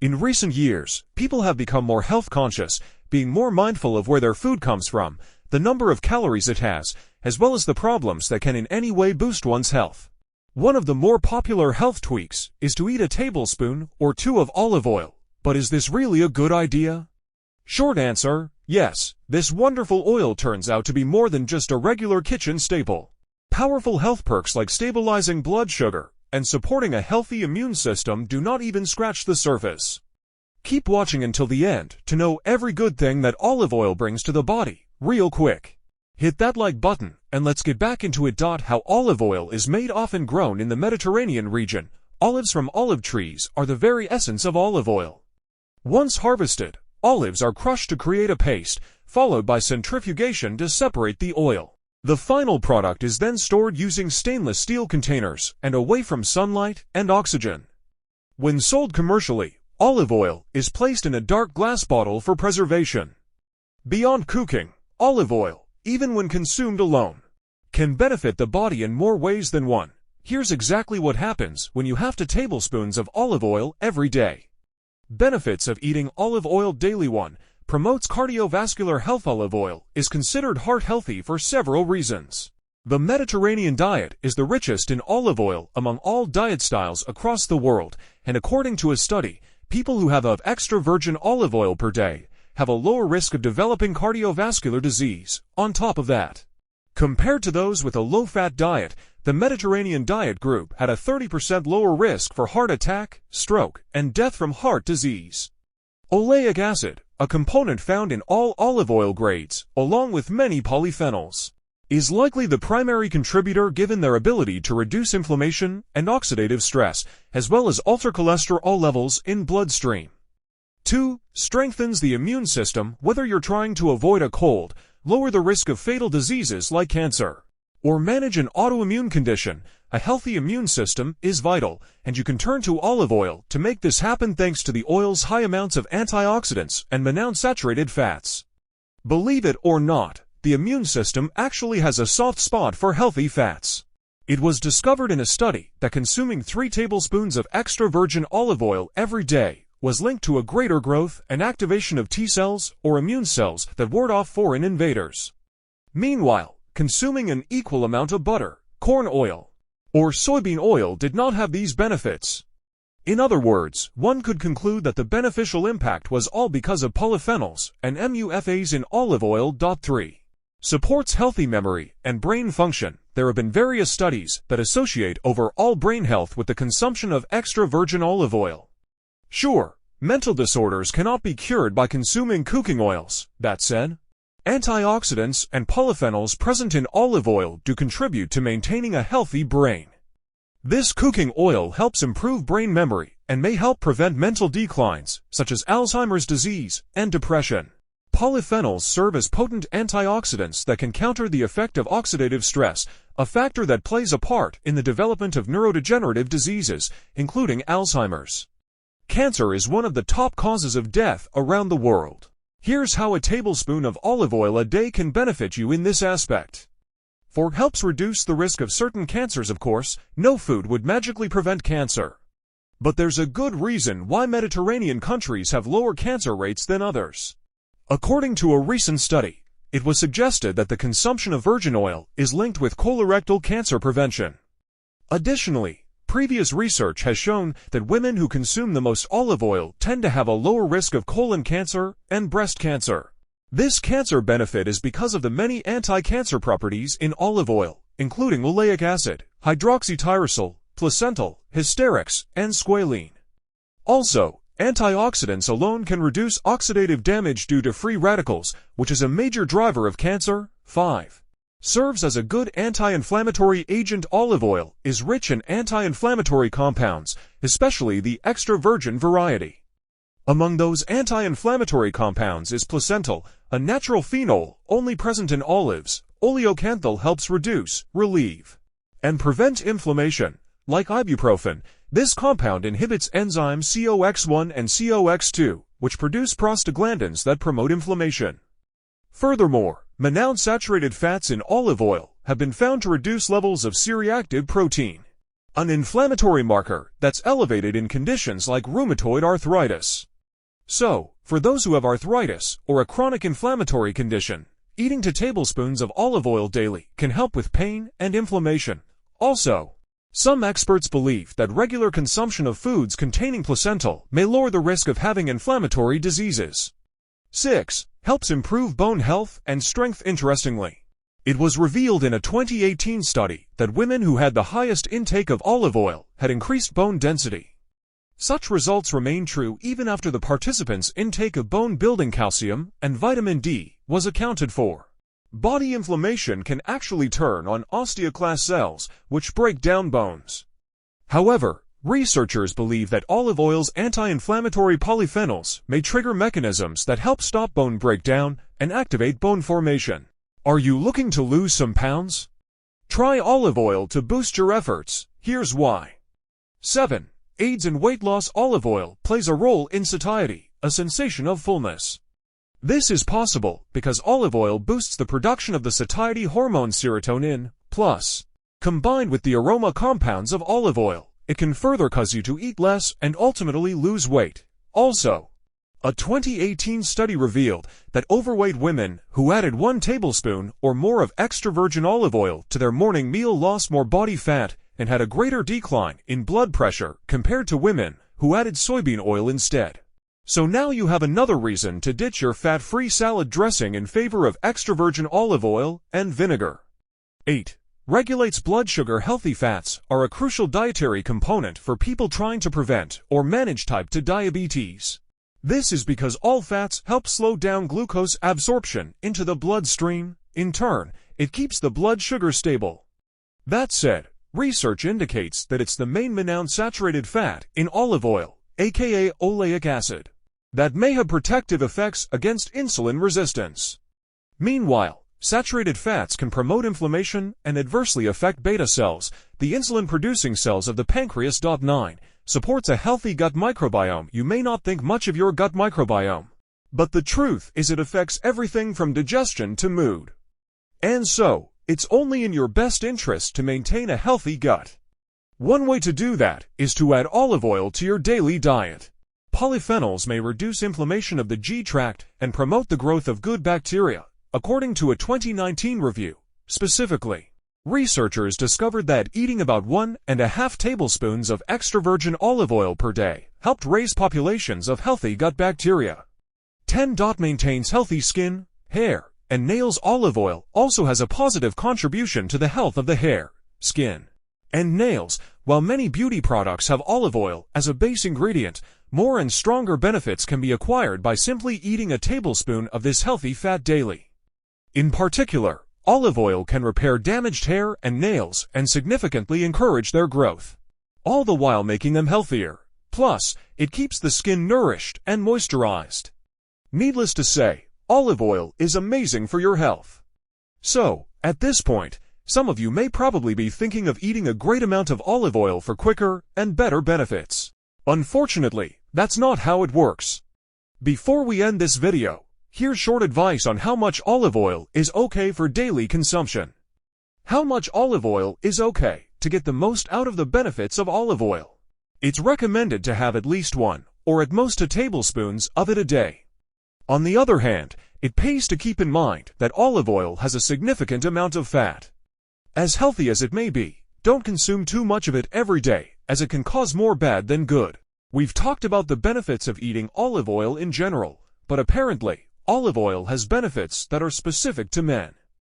In recent years, people have become more health conscious, being more mindful of where their food comes from, the number of calories it has, as well as the problems that can in any way boost one's health. One of the more popular health tweaks is to eat a tablespoon or two of olive oil. But is this really a good idea? Short answer, yes. This wonderful oil turns out to be more than just a regular kitchen staple. Powerful health perks like stabilizing blood sugar and supporting a healthy immune system do not even scratch the surface. Keep watching until the end to know every good thing that olive oil brings to the body, real quick. Hit that like button, and let's get back into it. How olive oil is made. Often grown in the Mediterranean region, olives from olive trees are the very essence of olive oil. Once harvested, olives are crushed to create a paste, followed by centrifugation to separate the oil. The final product is then stored using stainless steel containers and away from sunlight and oxygen. When sold commercially, olive oil is placed in a dark glass bottle for preservation. Beyond cooking, olive oil, even when consumed alone, can benefit the body in more ways than one. Here's exactly what happens when you have 2 tablespoons of olive oil every day. Benefits of eating olive oil daily. 1. Promotes cardiovascular health. Olive oil is considered heart healthy for several reasons. The Mediterranean diet is the richest in olive oil among all diet styles across the world, and according to a study, people who have extra virgin olive oil per day have a lower risk of developing cardiovascular disease. On top of that, compared to those with a low-fat diet, the Mediterranean diet group had a 30% lower risk for heart attack, stroke, and death from heart disease. Oleic acid, a component found in all olive oil grades, along with many polyphenols, is likely the primary contributor given their ability to reduce inflammation and oxidative stress, as well as alter cholesterol levels in bloodstream. 2. Strengthens the immune system. Whether you're trying to avoid a cold, lower the risk of fatal diseases like cancer, or manage an autoimmune condition, a healthy immune system is vital, and you can turn to olive oil to make this happen thanks to the oil's high amounts of antioxidants and monounsaturated fats. Believe it or not, the immune system actually has a soft spot for healthy fats. It was discovered in a study that consuming 3 tablespoons of extra virgin olive oil every day was linked to a greater growth and activation of T cells or immune cells that ward off foreign invaders. Meanwhile, consuming an equal amount of butter, corn oil, or soybean oil did not have these benefits. In other words, one could conclude that the beneficial impact was all because of polyphenols and MUFAs in olive oil. 3. Supports healthy memory and brain function. There have been various studies that associate overall brain health with the consumption of extra virgin olive oil. Sure, mental disorders cannot be cured by consuming cooking oils. That said, antioxidants and polyphenols present in olive oil do contribute to maintaining a healthy brain. This cooking oil helps improve brain memory and may help prevent mental declines, such as Alzheimer's disease and depression. Polyphenols serve as potent antioxidants that can counter the effect of oxidative stress, a factor that plays a part in the development of neurodegenerative diseases, including Alzheimer's. Cancer is one of the top causes of death around the world. Here's how a tablespoon of olive oil a day can benefit you in this aspect. 4. Helps reduce the risk of certain cancers. Of course, no food would magically prevent cancer. But there's a good reason why Mediterranean countries have lower cancer rates than others. According to a recent study, it was suggested that the consumption of virgin oil is linked with colorectal cancer prevention. Additionally, previous research has shown that women who consume the most olive oil tend to have a lower risk of colon cancer and breast cancer. This cancer benefit is because of the many anti-cancer properties in olive oil, including oleic acid, hydroxytyrosol, placental, hysterix, and squalene. Also, antioxidants alone can reduce oxidative damage due to free radicals, which is a major driver of cancer. 5. Serves as a good anti-inflammatory agent. Olive oil is rich in anti-inflammatory compounds, especially the extra virgin variety. Among those anti-inflammatory compounds is placental, a natural phenol only present in olives. Oleocanthal helps reduce, relieve, and prevent inflammation. Like ibuprofen, this compound inhibits enzymes COX-1 and COX-2, which produce prostaglandins that promote inflammation. Furthermore, monounsaturated fats in olive oil have been found to reduce levels of C-reactive protein. an inflammatory marker that's elevated in conditions like rheumatoid arthritis. So, for those who have arthritis or a chronic inflammatory condition, eating 2 tablespoons of olive oil daily can help with pain and inflammation. Also, some experts believe that regular consumption of foods containing placental may lower the risk of having inflammatory diseases. 6. Helps improve bone health and strength. Interestingly, it was revealed in a 2018 study that women who had the highest intake of olive oil had increased bone density. Such results remain true even after the participants' intake of bone-building calcium and vitamin D was accounted for. Body inflammation can actually turn on osteoclast cells, which break down bones. However, researchers believe that olive oil's anti-inflammatory polyphenols may trigger mechanisms that help stop bone breakdown and activate bone formation. Are you looking to lose some pounds? Try olive oil to boost your efforts. Here's why. 7. Aids in weight loss. Olive oil plays a role in satiety, a sensation of fullness. This is possible because olive oil boosts the production of the satiety hormone serotonin. Plus, combined with the aroma compounds of olive oil, it can further cause you to eat less and ultimately lose weight. Also, a 2018 study revealed that overweight women who added 1 tablespoon or more of extra virgin olive oil to their morning meal lost more body fat and had a greater decline in blood pressure compared to women who added soybean oil instead. So now you have another reason to ditch your fat-free salad dressing in favor of extra virgin olive oil and vinegar. 8. Regulates blood sugar. Healthy fats are a crucial dietary component for people trying to prevent or manage type 2 diabetes. This is because all fats help slow down glucose absorption into the bloodstream. In turn, it keeps the blood sugar stable. That said, research indicates that it's the main monounsaturated fat in olive oil, aka oleic acid, that may have protective effects against insulin resistance. Meanwhile, saturated fats can promote inflammation and adversely affect beta cells, the insulin-producing cells of the pancreas. 9. Supports a healthy gut microbiome. You may not think much of your gut microbiome, but the truth is it affects everything from digestion to mood. And so, it's only in your best interest to maintain a healthy gut. One way to do that is to add olive oil to your daily diet. Polyphenols may reduce inflammation of the GI tract and promote the growth of good bacteria, according to a 2019 review. Specifically, researchers discovered that eating about 1.5 tablespoons of extra virgin olive oil per day helped raise populations of healthy gut bacteria. 10. Maintains healthy skin, hair, and nails. Olive oil also has a positive contribution to the health of the hair, skin, and nails. While many beauty products have olive oil as a base ingredient, more and stronger benefits can be acquired by simply eating a tablespoon of this healthy fat daily. In particular, olive oil can repair damaged hair and nails and significantly encourage their growth, all the while making them healthier. Plus, it keeps the skin nourished and moisturized. Needless to say, olive oil is amazing for your health. So, at this point, some of you may probably be thinking of eating a great amount of olive oil for quicker and better benefits. Unfortunately, that's not how it works. Before we end this video, here's short advice on how much olive oil is okay for daily consumption. How much olive oil is okay to get the most out of the benefits of olive oil? It's recommended to have at least 1, or at most 2 tablespoons of it a day. On the other hand, it pays to keep in mind that olive oil has a significant amount of fat. As healthy as it may be, don't consume too much of it every day, as it can cause more bad than good. We've talked about the benefits of eating olive oil in general, but apparently, olive oil has benefits that are specific to men.